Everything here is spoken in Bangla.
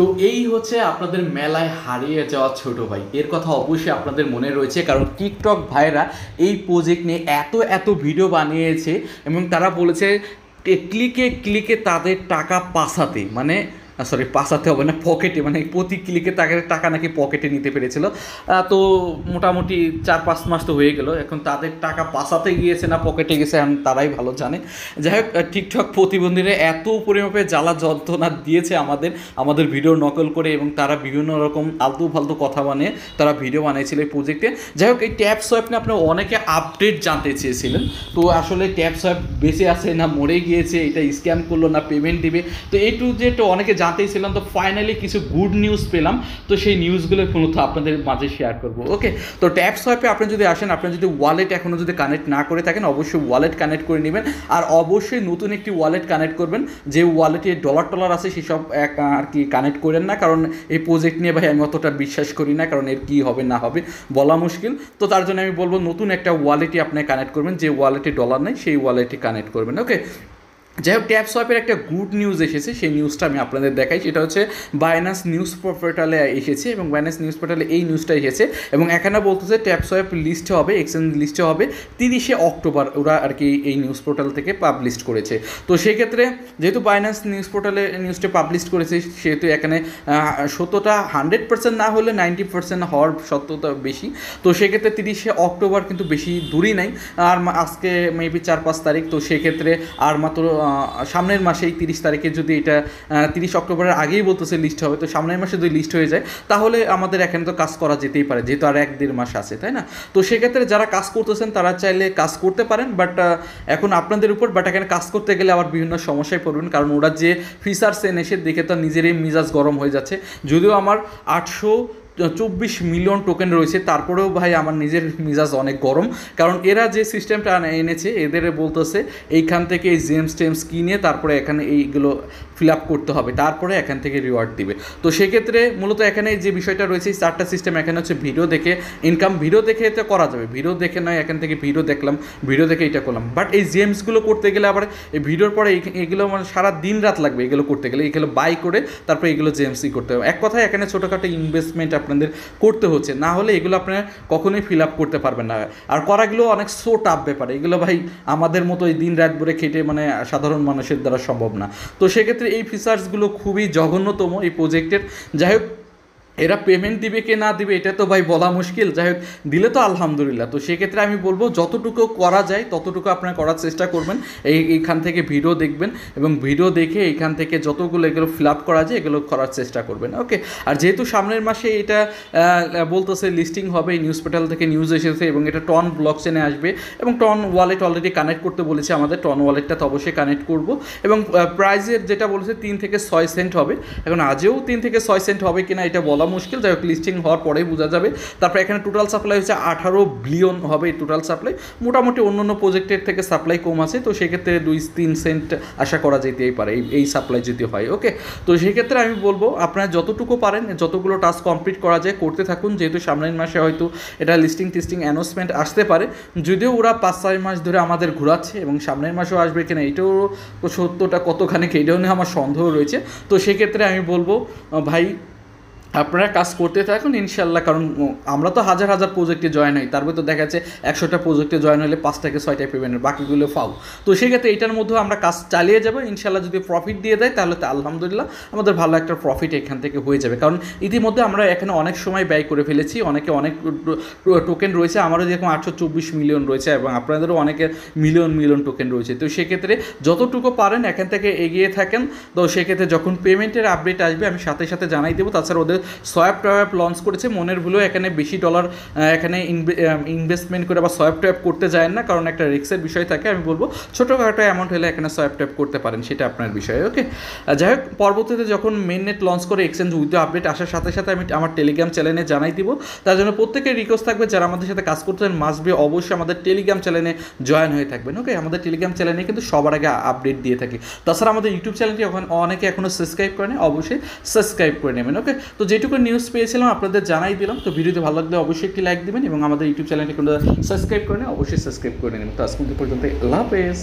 তো এই হচ্ছে আপনাদের মেলায় হারিয়ে যাওয়া ছোট ভাই, এর কথা অবশ্যই আপনাদের মনে রয়েছে, কারণ টিকটক ভাইরা এই প্রজেক্ট নিয়ে এত এত ভিডিও বানিয়েছে এবং তারা বলেছে ক্লিকে ক্লিকে তাদের টাকা পাসাতে, মানে সরি পাসাতে হবে না, পকেটে, মানে প্রতি ক্লিকে তাদের টাকা নাকি পকেটে নিতে পেরেছিল। তো মোটামুটি 4-5 মাস তো হয়ে গেল, এখন তাদের টাকা পাসাতে গিয়েছে না পকেটে গেছে এখন তারাই ভালো জানে। যাই হোক, টিকটক প্রতিবন্ধীরা এত পরিমাপে জ্বালা যন্ত্রণা দিয়েছে আমাদের ভিডিও নকল করে, এবং তারা বিভিন্ন রকম আলতু ফালতু কথা বানিয়ে তারা ভিডিও বানিয়েছিল এই প্রজেক্টে। যাই হোক, এই ট্যাপ সোয়াইপ নিয়ে আপনারা অনেকে আপডেট জানতে চেয়েছিলেন, তো আসলে ট্যাপ সোয়াইপ বেঁচে আছে না মরে গিয়েছে, এটা স্ক্যাম করলো না পেমেন্ট দিবে, তো এই টু জেড অনেকে জানতেইছিলাম। তো ফাইনালি কিছু গুড নিউজ পেলাম, তো সেই নিউজগুলো মূলত আপনাদের মাঝে শেয়ার করবো। ওকে, তো ট্যাপ সোয়াইপে আপনি যদি আসেন, আপনি যদি ওয়ালেট এখনও যদি কানেক্ট না করে থাকেন, অবশ্যই ওয়ালেট কানেক্ট করে নেবেন, আর অবশ্যই নতুন একটি ওয়ালেট কানেক্ট করবেন। যে ওয়ালেটে ডলার আছে সেসব আর কি কানেক্ট করেন না, কারণ এই প্রজেক্ট নিয়ে ভাই আমি অতটা বিশ্বাস করি না, কারণ এর কী হবে না হবে বলা মুশকিল। তো তার জন্য আমি বলবো নতুন একটা ওয়ালেটই আপনি কানেক্ট করবেন, যে ওয়ালেটে ডলার নেই সেই ওয়ালেটে কানেক্ট করবেন। ওকে, যাই হোক, ট্যাপ সোয়াইপের একটা গুড নিউজ এসেছে, সেই নিউজটা আমি আপনাদের দেখাই। সেটা হচ্ছে বাইন্যান্স নিউজ পোর্টালে এসেছে, এবং বাইন্যান্স নিউজ পোর্টালে এই নিউজটা এসেছে, এবং এখানে বলতেছে ট্যাপ সোয়াইপ লিস্টে হবে, এক্সচেঞ্জ লিস্টে হবে 30শে অক্টোবর, ওরা আর কি এই নিউজ পোর্টাল থেকে পাবলিশ করেছে। তো সেক্ষেত্রে যেহেতু বাইন্যান্স নিউজ পোর্টালে নিউজটা পাবলিশ করেছে, সেহেতু এখানে সত্যতা 100% না হলে 90% হওয়ার সত্যতা বেশি। তো সেক্ষেত্রে 30শে অক্টোবর কিন্তু বেশি দূরই নাই, আর আজকে মেবি 4-5 তারিখ, তো সেক্ষেত্রে আর মাত্র সামনের মাসে এই 30 তারিখে যদি এটা 30 অক্টোবরের আগেই বলতেছে লিস্ট হবে, তো সামনের মাসে যদি লিস্ট হয়ে যায় তাহলে আমাদের এখানে তো কাজ করা যেতেই পারে, যেহেতু আর 1-1.5 মাস আছে, তাই না? তো সেক্ষেত্রে যারা কাজ করতেছেন তারা চাইলে কাজ করতে পারেন, বাট এখন আপনাদের উপর। বাট এখানে কাজ করতে গেলে আবার বিভিন্ন সমস্যায় পড়বেন, কারণ ওরা যে ফিচার্স এনেছে দেখে তো নিজেরই মিজাজ গরম হয়ে যাচ্ছে। যদিও আমার 824 মিলিয়ন টোকেন রয়েছে, তারপরেও ভাই আমার নিজের মিজাজ অনেক গরম, কারণ এরা যে সিস্টেমটা এনেছে, এদের বলতেছে এইখান থেকে এই জেমস টেমস কিনে তারপরে এখানে এইগুলো ফিল আপ করতে হবে, তারপরে এখান থেকে রিওয়ার্ড দিবে। তো সেক্ষেত্রে মূলত এখানে যে বিষয়টা রয়েছে, এই 4টা সিস্টেম এখানে হচ্ছে ভিডিও দেখে ইনকাম, ভিডিও দেখে এতে করা যাবে, ভিডিও দেখে নয় এখান থেকে ভিডিও দেখলাম, ভিডিও দেখে এটা করলাম। বাট এই জেমসগুলো করতে গেলে আবার এই ভিডিওর পরে এগুলো মানে সারা দিন রাত লাগবে এগুলো করতে গেলে, এগুলো বাই করে তারপরে এগুলো জেমসই করতে হবে। এক কথায় এখানে ছোটোখাটো ইনভেস্টমেন্ট আপনাদের করতে হচ্ছে, না হলে এগুলো আপনারা কখনোই ফিল আপ করতে পারবেন না, আর করাগুলো অনেক সো টাফ ব্যাপার, এগুলো ভাই আমাদের মতো এই দিন রাত ভরে খেটে মানে সাধারণ মানুষের দ্বারা সম্ভব না। তো সেক্ষেত্রে এই ফিচার্সগুলো খুবই জঘন্যতম এই প্রজেক্টের। যাই হোক, এরা পেমেন্ট দিবে কি না দিবে এটা তো ভাই বলা মুশকিল, যাই হোক দিলে তো আলহামদুলিল্লাহ। তো সেক্ষেত্রে আমি বলবো যতটুকু করা যায় ততটুকু আপনারা করার চেষ্টা করবেন, এইখান থেকে ভিডিও দেখবেন, এবং ভিডিও দেখে এইখান থেকে যতগুলো এগুলো ফিল আপ করা যায় এগুলো করার চেষ্টা করবেন। ওকে, আর যেহেতু সামনের মাসে এটা বলতেছে লিস্টিং হবে, এই নিউজ পোর্টাল থেকে নিউজ এসেছে, এবং এটা টন ব্লক চেনে আসবে, এবং টন ওয়ালেট অলরেডি কানেক্ট করতে বলেছে আমাদের, টন ওয়ালেটটা তো অবশ্যই কানেক্ট করব, এবং প্রাইজের যেটা বলেছে 3 থেকে 6 সেন্ট হবে। এখন আজও 3 থেকে 6 সেন্ট হবে কিনা এটা বলা মুশকিল, যাই হোক লিস্টিং হওয়ার পরেই বোঝা যাবে। তারপরে এখানে টোটাল সাপ্লাই হচ্ছে 18 বিলিয়ন হবে টোটাল সাপ্লাই, মোটামুটি অন্য অন্য প্রজেক্টের থেকে সাপ্লাই কম আছে, তো সেক্ষেত্রে 2-3 সেন্ট আশা করা যেতেই পারে এই সাপ্লাই যদি হয়। ওকে, তো সেক্ষেত্রে আমি বলবো আপনারা যতটুকু পারেন যতগুলো টাস্ক কমপ্লিট করা যায় করতে থাকুন, যেহেতু সামনের মাসে হয়তো এটা লিস্টিং টিস্টিং অ্যানাউন্সমেন্ট আসতে পারে, যদিও ওরা 5-6 মাস ধরে আমাদের ঘোরাচ্ছে, এবং সামনের মাসেও আসবে কিনা এটাও সত্যটা কতখানি এটাও নিয়ে আমার সন্দেহ রয়েছে। তো সেক্ষেত্রে আমি বলবো ভাই আপনারা কাজ করতে থাকুন ইনশাল্লাহ, কারণ আমরা তো হাজার হাজার প্রজেক্টে জয়েন হই, তারপরে তো দেখা যাচ্ছে 100টা প্রজেক্টে জয়েন হলে 5 থেকে 6টা পেমেন্ট, বাকিগুলো ফাও। তো সেক্ষেত্রে এটার মধ্যেও আমরা কাজ চালিয়ে যাবো ইনশাল্লাহ, যদি প্রফিট দিয়ে দেয় তাহলে তো আলহামদুলিল্লাহ আমাদের ভালো একটা প্রফিট এখান থেকে হয়ে যাবে, কারণ ইতিমধ্যে আমরা এখানে অনেক সময় ব্যয় করে ফেলেছি, অনেকে অনেক টোকেন রয়েছে, আমারও যেরকম 824 মিলিয়ন রয়েছে, এবং আপনাদেরও অনেকের মিলিয়ন মিলিয়ন টোকেন রয়েছে। তো সেক্ষেত্রে যতটুকু পারেন এখান থেকে এগিয়ে থাকেন, তো সেক্ষেত্রে যখন পেমেন্টের আপডেট আসবে আমি সাথে সাথে জানাই দেবো। তাছাড়া ওদের সোয়াপ ট্যাপ লঞ্চ করেছে, মনের ভুলেও এখানে বেশি ডলার এখানে ইনভেস্টমেন্ট করে বা সোয়াপ ট্যাপ করতে যায় না, কারণ একটা রিস্কের বিষয় থাকে। আমি বলবো ছোটোখাটো অ্যামাউন্ট হলে এখানে সোয়াপ ট্যাপ করতে পারেন, সেটা আপনার বিষয়। ওকে, যাই হোক, পরবর্তীতে যখন মেন নেট লঞ্চ করে এক্সচেঞ্জ উইথ আপডেট আসার সাথে সাথে আমি আমার টেলিগ্রাম চ্যানেলে জানাই দিব। তার জন্য প্রত্যেকের রিকোয়েস্ট থাকবে যারা আমাদের সাথে কাজ করতেন মাস্ট বি অবশ্যই আমাদের টেলিগ্রাম চ্যানেলে জয়েন হয়ে থাকবেন। ওকে, আমাদের টেলিগ্রাম চ্যানেলে কিন্তু সবার আগে আপডেট দিয়ে থাকি। তাছাড়া আমাদের ইউটিউব চ্যানেলটি অনেকে এখনও সাবস্ক্রাইব করেনি, অবশ্যই সাবস্ক্রাইব করে নেবেন। ওকে, তো যেটুকু নিউজ পেয়েছিলাম আপনাদের জানাই দিলাম। তো ভিডিওতে ভালো লাগলে অবশ্যই একটি লাইক দিবেন, এবং আমাদের ইউটিউব চ্যানেলটি কিন্তু সাবস্ক্রাইব করে নেন, অবশ্যই সাবস্ক্রাইব করে নেবেন। তো আজ পর্যন্ত আল্লাহ হাফেজ।